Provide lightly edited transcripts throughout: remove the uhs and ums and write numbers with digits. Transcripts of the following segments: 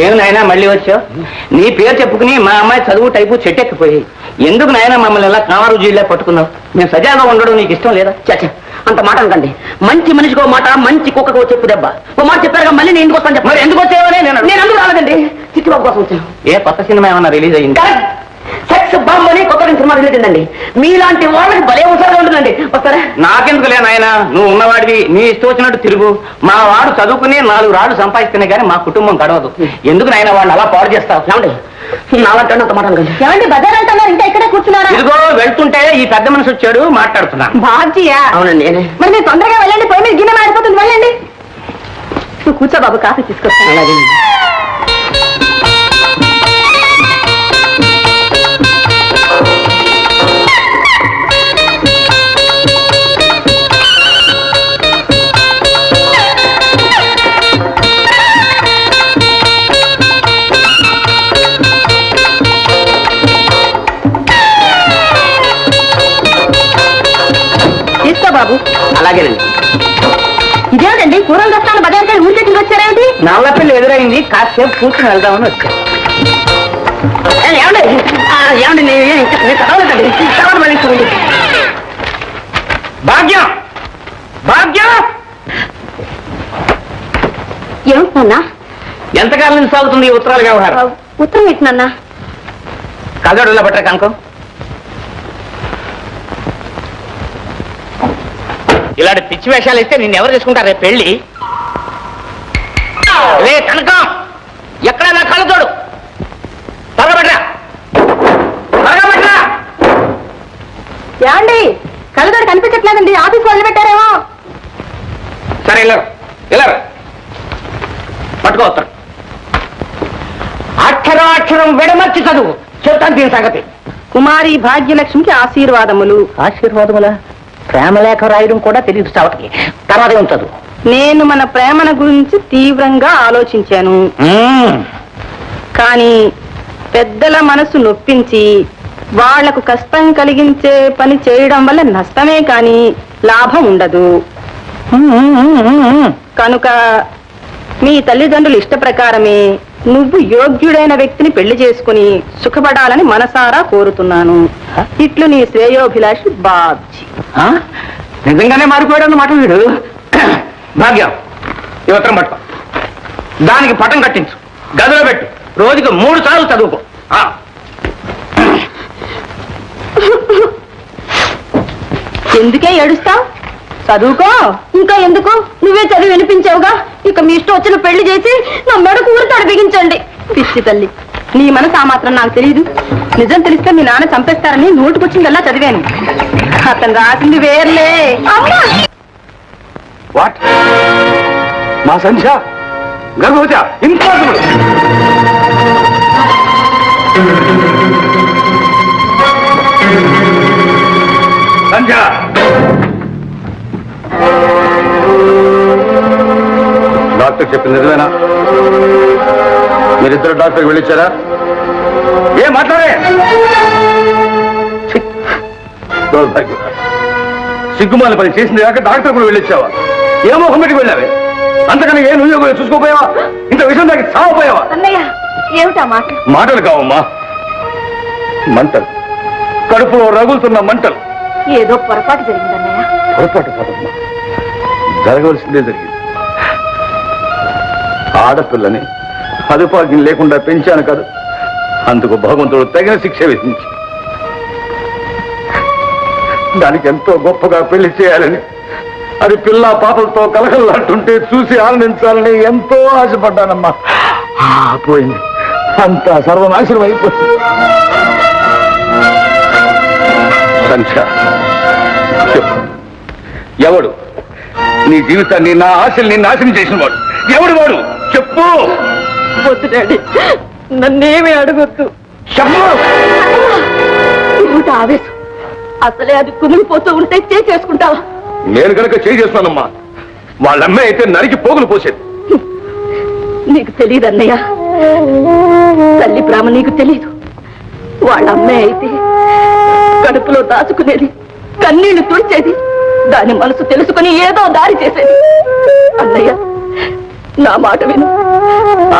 ఏం నాయనా మళ్ళీ వచ్చావు? నీ పేరు చెప్పుకుని మా అమ్మాయి చదువు టైపు చెట్టెక్కిపోయి ఎందుకు నాయనా మమ్మల్ని ఎలా కామారు జీళ్ళే పట్టుకున్నావు? మేము సజాగా ఉండడం నీకు ఇష్టం లేదా? చచ్చ అంత మాట అనకండి. మంచి మనిషికో మాట, మంచి కుక్కకో చెప్పు దెబ్బ. ఓ మాట చెప్పారుగా మళ్ళీ నేను ఎందుకు వస్తాను చెప్ప. మరి ఎందుకు వచ్చావని నేను అందుకు రాలేదండి, చిట్టిబాబు కోసం వచ్చాను. ఏ కొత్త సినిమా ఏమన్నా రిలీజ్ అయ్యింది? సెక్స్ బాంబ్ అని కొత్త సినిమా రిలీజ్ అయిందండి. మీలాంటి వాళ్ళకి భలే అవసరంగా ఉంటుందండి. వస్తారా? నాకెందుకు లే నాయనా, నువ్వు ఉన్నవాడివి, నీ ఇష్టం వచ్చినట్టు తిరుగు. మా వాడు చదువుకుని 4 రాళ్ళు సంపాదిస్తేనే కానీ మా కుటుంబం గడవదు. ఎందుకు నాయనా వాళ్ళు అలా పాడు చేస్తావు? ఏమండి నాలంటే అంత మాట అనకండి. ఏమండి బజార్ అంటున్నారు, ఇంకా ఇక్కడే కూర్చున్నారా? ఇదిగో వెళ్తుంటే ఈ పెద్ద మనిషి వచ్చాడు, మాట్లాడుతున్నా. బాధ్యా? అవునండి నేనే. మరి మీరు తొందరగా వెళ్ళండి, పోయి మీరు గిన్నె మారిపోతుంది, వెళ్ళండి. నువ్వు కూర్చో బాబు, కాఫీ తీసుకొస్తాను. అలాగే బాబు. అలాగేనండి. ఇదేంటండి కూరలు తెస్తాను బజార్కి ఊరికి వచ్చారేమిటి? నల్లపిల్లి ఎదురైంది, కాసేపు కూర్చుని వెళ్దామని వచ్చాను. ఏమండి ఏమండి చదవలేదండి, తర్వాత మళ్ళీ చూడండి. భాగ్యం భాగ్యం ఏమిటన్నా? ఎంతకాలం నుంచి సాగుతుంది ఈ ఉత్తరాల వ్యవహారం? ఉత్తరం ఏంటన్నా? కదడులా పట్ట కనుకో. ఇలాంటి పిచ్చి వేషాలు ఇస్తే నిన్ను ఎవరు చేసుకుంటారు రేపు పెళ్లి? రే కనకం, ఎక్కడ నా కళ్ళ తోడు తరగబడ్రా. ఏమండి కళ్ళతోడు కనిపించట్లేదండి, ఆఫీస్ వదిలిపెట్టారేమో. సరే వెళ్ళరు వెళ్ళరు, పట్టుకోవస్తారు. అక్షరం అక్షరం విడమర్చి చదువు, చెప్తాను దీని సంగతి. కుమారి భాగ్యలక్ష్మికి ఆశీర్వాదములు. ఆశీర్వాదములా? ప్రేమలేఖ రాయడం కూడా తెలియదు చావటికి. తర్వాత ఏం చదువు? నేను మన ప్రేమల గురించి తీవ్రంగా ఆలోచించాను, కానీ పెద్దల మనసు నొప్పించి వాళ్లకు కష్టం కలిగించే పని చేయడం వల్ల నష్టమే కాని లాభం ఉండదు. కనుక మీ తల్లిదండ్రుల ఇష్ట ప్రకారమే నువ్వు యోగ్యుడైన వ్యక్తిని పెళ్లి చేసుకుని సుఖపడాలని మనసారా కోరుతున్నాను. ఇట్లు నీ శ్రేయోభిలాషి బాబ్జీ. నిజంగానే మారిపోయాడన్నమాట వీడు. భాగ్యం, ఈ ఉత్తరం పట్టుకో, దానికి పటం కట్టించు, గదిలో పెట్టు, రోజుకు 3 సార్లు చదువుకో. ఎందుకే ఏడుస్తావు? చదువుకో. ఇంకా ఎందుకు? నువ్వే చదివి వినిపించావుగా, ఇక మీ ఇష్టం వచ్చిన పెళ్లి చేసి నా మెడకు ఊరితాడు బిగించండి. పిచ్చి తల్లి, నీ మనసు ఆ మాత్రం నాకు తెలియదు. నిజం తెలిస్తే మీ నాన్న చంపేస్తారని నోటుకొచ్చిందల్లా చదివాను. అతను రాసింది వేర్లే. వాట్? మా సంధ్య గర్భవతి? ఇంపాసిబుల్. సంధ్య, డాక్టర్ చెప్పింది నిజమేనా? మీరిద్దరు డాక్టర్కి వెళ్ళిచ్చారా? ఏం మాట్లాడే? సిగ్గుమాల పని చేసింది కాక డాక్టర్ కూడా వెళ్ళిచ్చావా? ఏ ముఖం పెట్టి వెళ్ళావే? అంతకన్నా ఏ నువ్వు చూసుకోపోయావా? ఇంత విషయం దానికి సావపోయావా? అన్నయ్య ఏమిటా మాట? మాటలు కావమ్మా, మంటలు, కడుపులో రగులుతున్న మంటలు. ఏదో పొరపాటు జరిగిందన్నయ్య. పొరపాటు కాదమ్మా, జరగవలసిందే జరిగింది. ఆడపిల్లని అదుపాగ్యం లేకుండా పెంచాను కాదు, అందుకు భగవంతుడు తగిన శిక్ష విధించి దానికి ఎంతో గొప్పగా పెళ్లి చేయాలని, అది పిల్ల పాపలతో కలకల్లాంటుంటే చూసి ఆనందించాలని ఎంతో ఆశపడ్డానమ్మా. పోయింది, అంతా సర్వనాశనం అయిపోయింది. సంఖ్య ఎవడు నీ జీవితాన్ని, నా ఆశల్ని నాశనం చేసిన వాడు ఎవడు? వాడు చెప్పు. వద్దు డాడీ, నన్నేమీ అడగొద్దు. చెప్పు. ఆవేశం, అసలే అది కుమిలిపోతూ ఉంటే చేసుకుంటావా? నేను కనుక చేస్తున్నానమ్మా, వాళ్ళమ్మే అయితే నరికి పోగులు పోసేది. నీకు తెలియదు అన్నయ్య, తల్లి ప్రేమ నీకు తెలీదు. వాళ్ళ అమ్మే అయితే కడుపులో దాచుకునేది, కన్నీళ్లు తుడిచేది, దాని మనసు తెలుసుకుని ఏదో దారి చేసేది. అన్నయ్య నా మాట విను,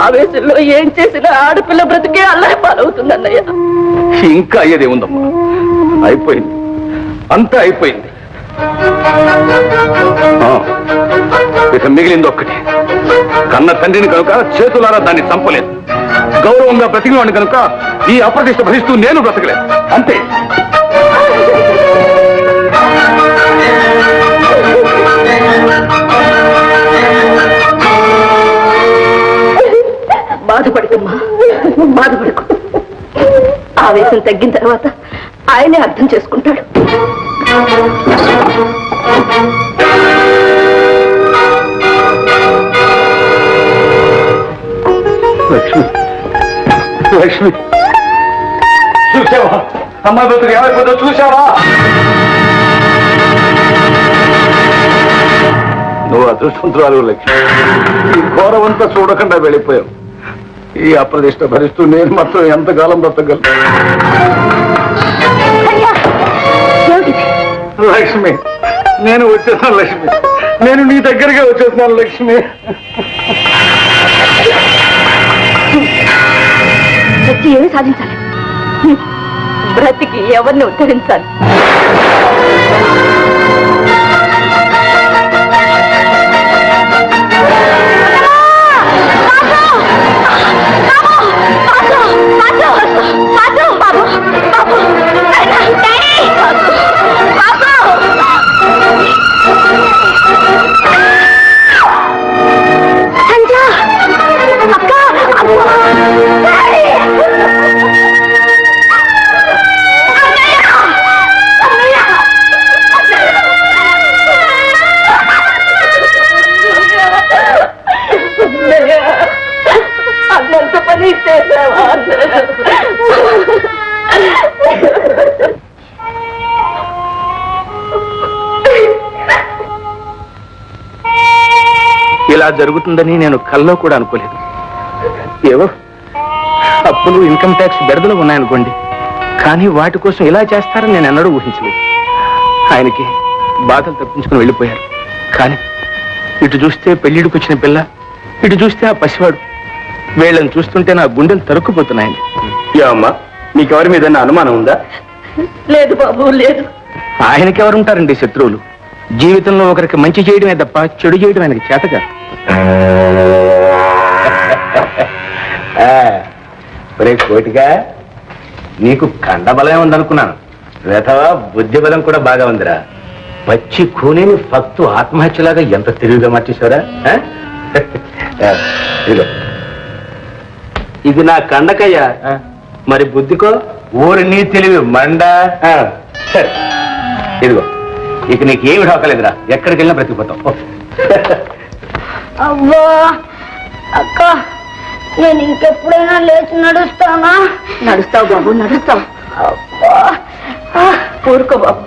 ఆవేశంలో ఏం చేసినా ఆడపిల్ల బ్రతికే అల్లరి పాలవుతుందన్నయ్య. ఇంకా అయ్యేదేముందమ్మా, అయిపోయింది, అంతా అయిపోయింది. ఇక మిగిలింది ఒక్కటి. కన్న తండ్రిని కనుక చేతులారా దాన్ని చంపలేదు. గౌరవంగా బ్రతికినవాడిని కనుక ఈ అప్రతిష్ట భరిస్తూ నేను బ్రతకలేదు. అంతే. బాధపడకమ్మా, బాధపడకు. ఆవేశం తగ్గిన తర్వాత ఆయనే అర్థం చేసుకుంటాడు. లక్ష్మి, లక్ష్మి, చూసావా అమ్మాయి బతుకు ఏమైపోతుందో చూసావా? నువ్వు అదృష్టవంతురాలు లక్ష్మి. ఈ ఘోరవంతా చూడకుండా వెళ్ళిపోయావు. ఈ అప్రదిష్ట భరిస్తూ నేను మాత్రం ఎంతకాలం బ్రతకగలను? లక్ష్మి, నేను వచ్చేస్తున్నాను లక్ష్మి, నేను నీ దగ్గరగా వచ్చేస్తున్నాను లక్ష్మి. వచ్చి ఏమి సాధించాలి? బ్రతికి ఎవరిని ఉద్ధరించాలి? అన్నంత పని చేసావా? ఇలా జరుగుతుందని నేను కల్లో కూడా అనుకోలేదు. ఏవో అప్పులు, ఇన్కమ్ ట్యాక్స్ బెడదలు ఉన్నాయనుకోండి, కానీ వాటి కోసం ఇలా చేస్తారని నేను ఎన్నడూ ఊహించలేదు. ఆయనకి బాధలు తప్పించుకుని వెళ్ళిపోయారు. కానీ ఇటు చూస్తే పెళ్లిడికి వచ్చిన పిల్ల, ఇటు చూస్తే ఆ పసివాడు. వీళ్ళని చూస్తుంటే నా గుండెలు తరుక్కుపోతున్నాయండి. ఏమమ్మా, నీకెవరి మీద అనుమానం ఉందా? లేదు బాబు, లేదు. ఆయనకెవరుంటారండి శత్రువులు? జీవితంలో ఒకరికి మంచి చేయడమే తప్ప చెడు చేయడం ఆయనకి చేతగా. కోటిగా నీకు కండబలమే ఉందనుకున్నాను. వేతవా బుద్ధి బలం కూడా బాగా ఉందిరా. పచ్చి కూనేని ఫక్తు ఆత్మహత్యలాగా ఎంత తెలివిగా మార్చేశారా? ఇది నా కండకయ్యా, మరి బుద్ధికో ఊరి నీ తెలివి మండ. సరే ఇదిగో, ఇక నీకేమి ఢోకలేదురా, ఎక్కడికి వెళ్ళినా బ్రతికిపోతావు. అవ్వా అక్క, నేను ఇంకెప్పుడైనా లేచి నడుస్తానా? నడుస్తావు బాబు, నడుస్తావు. ఊరుకో బాబు,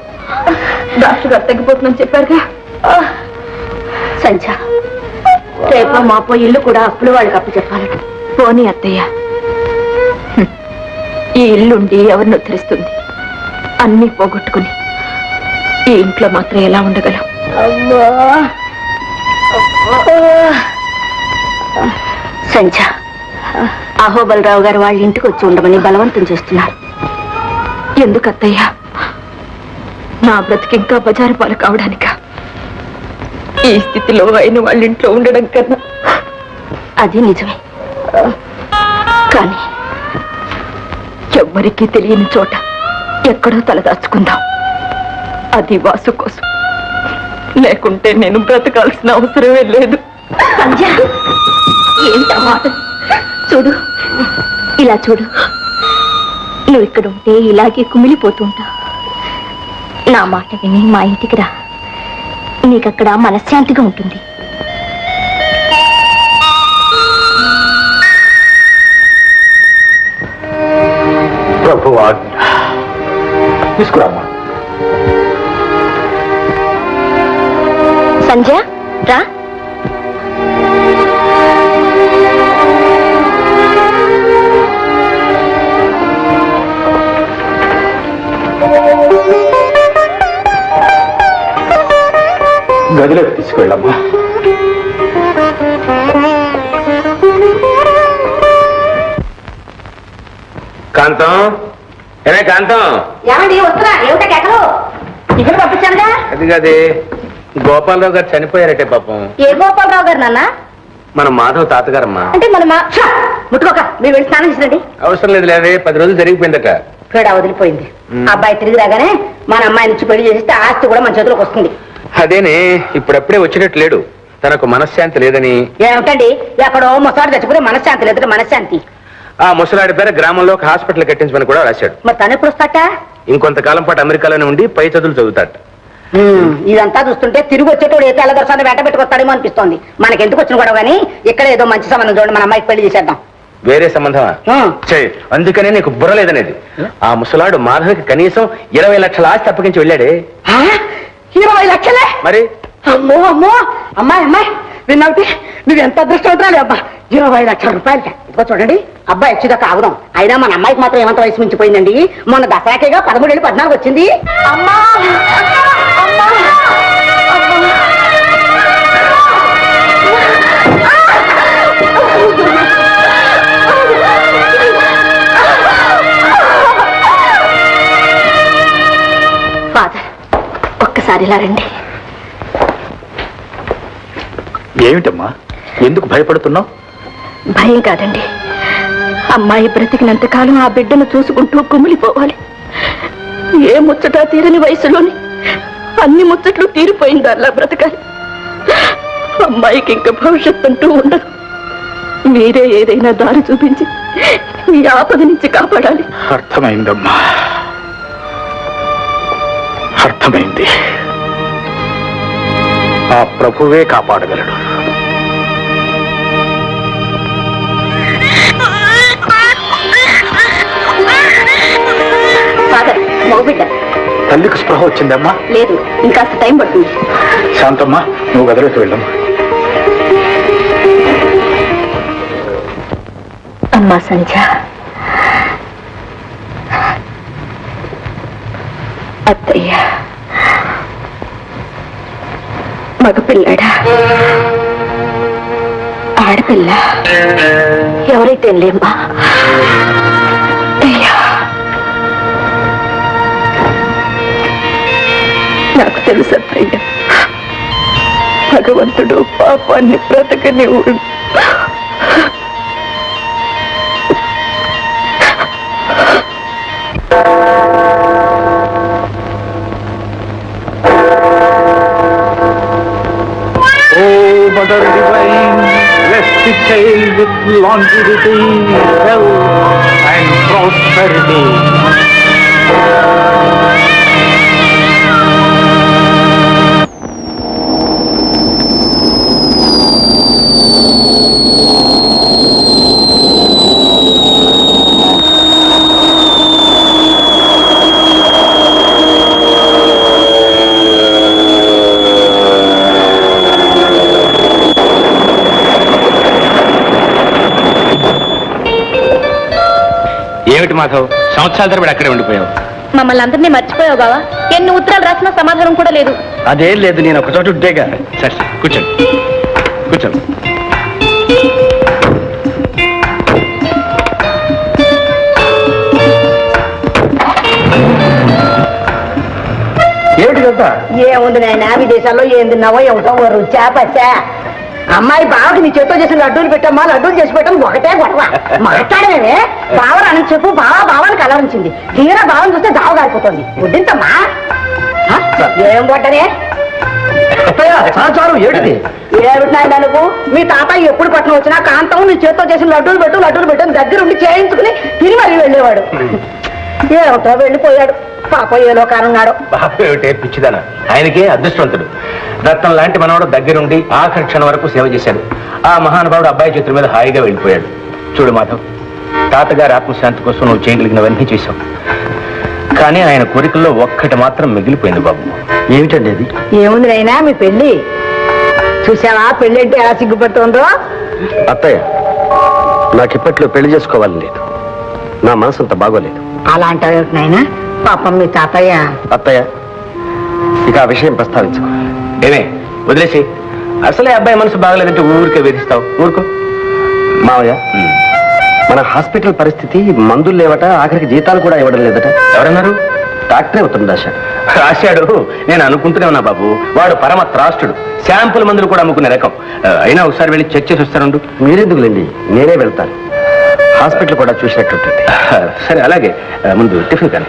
డాక్టర్ గారు తగ్గిపోతుందని చెప్పారుగా. సంధ్య, రేపు మాపో ఇల్లు కూడా అప్పులు వాళ్ళకి అప్పు చెప్పాలట. పోనీ అత్తయ్య, ఈ ఇల్లుండి ఎవరిని ఉద్ధరిస్తుంది? అన్నీ పోగొట్టుకుని ఈ ఇంట్లో మాత్రం ఎలా ఉండగలం? సంధ్య, అహోబలరావు గారు వాళ్ళ ఇంటికి వచ్చి ఉండమని బలవంతం చేస్తున్నారు. ఎందుకు అత్తయ్య? నా బ్రతికి ఇంకా బజారు పాలు కావడానిక? ఈ స్థితిలో అయిన వాళ్ళ ఇంట్లో ఉండడం కన్నా. అది నిజమే, కానీ ఎవ్వరికీ తెలియని చోట ఎక్కడో తలదాచుకుందాం. అది వాసు కోసం, లేకుంటే నేను బ్రతకాల్సిన అవసరమే లేదు. ఏంటా మాట? చూడు, ఇలా చూడు. నువ్వు ఇక్కడ ఉంటే ఇలాగే కుమిలిపోతుంటా. నా మాట విని మా ఇంటికి రా, నీకక్కడ మనశ్శాంతిగా ఉంటుంది. ప్రభువా, తీసుకురామ్మా. సంధ్య రా. గదిలోకి తీసుకెళ్ళమ్మా. కాంతం ఏమే కాంతం, ఏమండి వస్తున్నా ఏమిటా కేకలు? ఇక్కడ పంపించానుగా. అది కాదే గోపాలరావు గారు చనిపోయారటే పాపం. ఏ గోపాలరావు గారు నాన్న? మన మాధవ్ తాతగారమ్మా. అంటే మన ముట్టుకోక మీరు వెళ్ళి స్నానం చేసిరండి. అవసరం లేదు లేవే, 10 రోజులు జరిగిపోయిందట. కూడా వదిలిపోయింది. అబ్బాయి తిరిగి రాగానే మన అమ్మాయి నుంచి పెళ్లి చేస్తే ఆస్తి కూడా మన చేతిలోకి వస్తుంది. అదేనే ఇప్పుడప్పుడే వచ్చినట్టు లేడు, తనకు మనశ్శాంతి లేదని. ఏమిటండి ఎక్కడో ముసలాడు చచ్చిపోతే మనశ్శాంతి లేదు. మనశ్శాంతి ఆ ముసలాడి పేర గ్రామంలో ఒక హాస్పిటల్ కట్టించమని కూడా రాశాడు. మరి తను ఎప్పుడు వస్తాట? ఇంకొంతకాలం పాటు అమెరికాలోనే ఉండి పై చదువులు చదువుతాడు. ఇదంతా చూస్తుంటే తిరిగి వచ్చేటోడు ఏ తెల్లదర్శనాన్ని వెంట పెట్టుకొస్తాడేమో అనిపిస్తోంది. మనకెందుకు వచ్చిన కూడా కానీ ఇక్కడ ఏదో మంచి సంబంధం చూడండి, మన అమ్మాయికి పెళ్లి చేసేద్దాం. వేరే సంబంధమా? అందుకనే నీకు బుర్ర లేదనేది. ఆ ముసలాడు మాధవికి కనీసం 20 లక్షల ఆస్తి అప్పగించి వెళ్ళాడే. 20 లక్షలే? మరి అమ్మో అమ్మో. అమ్మాయి అమ్మాయి విన్నావుటి, నువ్వు ఎంత అదృష్టవంతురాలి అబ్బా. 20 లక్షల రూపాయలకి ఇదిగో చూడండి. అబ్బాయి వచ్చేదాకా ఆగుదాం. అయినా మన అమ్మాయికి మాత్రం ఏమంత వయసు మించిపోయిందండి. మొన్న దసరాకేగా 13 ఏళ్ళు 14 వచ్చింది. అమ్మా ఫాదర్, ఒక్కసారి ఇలా రండి. ఏమిటమ్మా, ఎందుకు భయపడుతున్నావు? భయం కాదండి, అమ్మాయి బ్రతికినంతకాలం ఆ బిడ్డను చూసుకుంటూ కుమిలిపోవాలి. ఏ ముచ్చట తీరని వయసులోని అన్ని ముచ్చట్లు తీరిపోయింది. అలా బ్రతకాలి. అమ్మాయికి ఇంకా భవిష్యత్తు అంటూ ఉండదు. మీరే ఏదైనా దారి చూపించి ఈ ఆపద నుంచి కాపాడాలి. అర్థమైందమ్మా, అర్థమైంది. ఆ ప్రభువే కాపాడగలడు. ఫాదర్, మగబిడ్డ. తల్లికి స్పృహ వచ్చిందమ్మా? లేదు, ఇంకాస్త టైం పడుతుంది. శాంతమ్మా, నువ్వు గదిలోకి వెళ్ళమ్మా. అమ్మా సంధ్య, అత్తయ్య మగపిల్లాడా ఆడపిల్ల ఎవరైతే లేమ్మా. అయ్యా, నాకు తెలుసు అత్తయ్య, భగవంతుడు పాపాన్ని బ్రతకనివ్వడు. Mother divine, bless the child with longevity, health and prosperity. ఏమిటి మాధవ్, సంవత్సరాల తరబడి అక్కడే ఉండిపోయావు? మమ్మల్ని అందరినీ మర్చిపోయావు బావా. ఎన్ని ఉత్తరాలు రాసినా సమాధానం కూడా లేదు. అదేం లేదు, నేను ఒక చోట ఉంటేగా. సరే కూర్చోండి, కూర్చోండి. ఏమిటి కదా? ఏముంది నాయన, విదేశాల్లో ఏం తిన్నావో ఏమిటో రుచా పచ్చా. అమ్మాయి బావకి నీ చేత్తో చేసిన లడ్డూలు పెట్టమ్మా, లడ్డూలు చేసి పెట్టడం ఒకటే గొడవ. మాట్లాడమే బావని అని చెప్పు. బావాని కలరించింది. తీరా బావని చూస్తే దావ కాలిపోతుంది. వడ్డించమ్మా. ఏం కొట్టనే సమాచారం ఏమిటి? ఏమిటి నాయన నువ్వు? మీ తాతయ్య ఎప్పుడు పట్టణం వచ్చినా కాంతం నీ చేత్తో చేసిన లడ్డూలు పెట్టు దగ్గర ఉండి చేయించుకుని తిని మరీ వెళ్ళేవాడు. ఏమిటో వెళ్ళిపోయాడు. పాప ఏలో కానున్నాడు. బాబు ఏమిటే పిచ్చిదాన, ఆయనకే అదృష్టవంతుడు. రత్నం లాంటి మనవాడు దగ్గరుండి ఆఖరి క్షణం వరకు సేవ చేశాడు. ఆ మహానుభావుడు అబ్బాయి చేతుల మీద హాయిగా వెళ్ళిపోయాడు. చూడు మాధవ్, తాతగారి ఆత్మశాంతి కోసం నువ్వు చేయగలిగినవన్నీ చేశావు. కానీ ఆయన కోరికల్లో ఒక్కటి మాత్రం మిగిలిపోయింది బాబు. ఏమిటండి అది? ఏముంది నైనా, మీ పెళ్లి చూసావా? పెళ్లి అంటే ఎలా సిగ్గుపడుతుందో. అత్తయ్య, నాకు ఇప్పట్లో పెళ్లి చేసుకోవాలని లేదు. నా మనసు అంత బాగోలేదు. అలా అంటావు నాయనా? పాపం మీ తాతయ్య. అత్తయ్య, ఇక ఆ విషయం ప్రస్తావించుకో. ఏమే వదిలేసి, అసలే అబ్బాయి మనసు బాగలేదంటే ఊరికే వేధిస్తావు. ఊరుకో మావయ్య. మన హాస్పిటల్ పరిస్థితి మందులు లేవట, ఆఖరికి జీతాలు కూడా ఇవ్వడం లేదట. ఎవరన్నారు? డాక్టరే ఉత్తరం రాశాడు. రాశాడు. నేను అనుకుంటూనే ఉన్నా బాబు, వాడు పరమ త్రాష్టుడు. శాంపుల్ మందులు కూడా అమ్ముకునే రకం. అయినా ఒకసారి వెళ్ళి చెక్ చేసి వస్తానండు. మీరెందుకులేండి, నేనే వెళ్తాను. హాస్పిటల్ కూడా చూసినట్టుంటుంది. సరే, అలాగే. ముందు టిఫిన్ కానీ.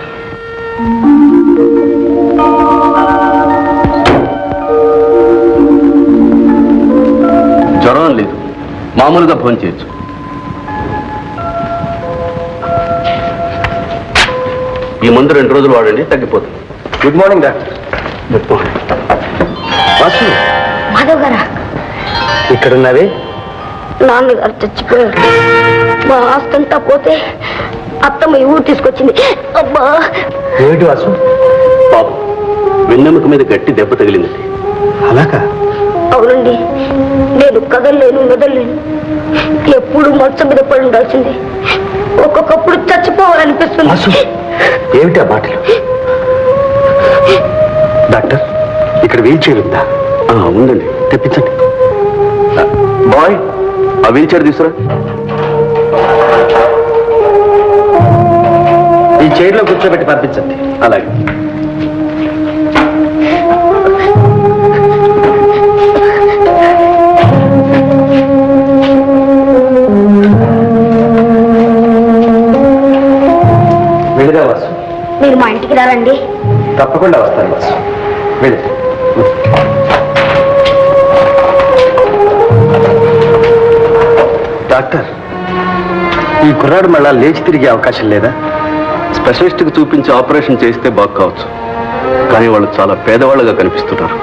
జ్వరం లేదు, మామూలుగా ఫోన్ చేయొచ్చు. ఈ మందు 2 రోజులు వాడండి, తగ్గిపోతుంది. Good morning doctor. Good morning. Vasu, Madhav గారా? ఇక్కడున్నావే? నాన్నగారు చచ్చిపోయారు. మా ఆస్తంతా పోతే అత్తమ్మ ఈ ఊరు తీసుకొచ్చింది. అబ్బా! ఏమిటి వాసు? బాబు, వెన్నెముక మీద గట్టి దెబ్బ తగిలింది. అలాగా? అవునండి, నేను కదలలేను, మెదలేను. ఎప్పుడు మంచం మీద పడి ఉండాల్సింది. ఒక్కొక్కప్పుడు చచ్చిపోవాలనిపిస్తుంది. వాసు, ఏమిటి ఆ మాటలు? డాక్టర్, ఇక్కడ వీల్ చైర్ ఉందా? ఉందండి, తెప్పించండి. బాయ్, ఆ వీల్ చైర్ తీసుకురా. ఈ చైర్లో కూర్చోబెట్టి పంపించండి. అలాగే. వెళ్ళిరా వాసు. మీరు మా ఇంటికి రారండి? తప్పకుండా వస్తాను వాసు. వెళ్ళి. డాక్టర్, ఈ కుర్రాడు మళ్ళా లేచి తిరిగే అవకాశం లేదా? స్పెషలిస్ట్కి చూపించి ఆపరేషన్ చేస్తే బాగు కావచ్చు, కానీ వాళ్ళు చాలా పేదవాళ్ళగా కనిపిస్తున్నారు.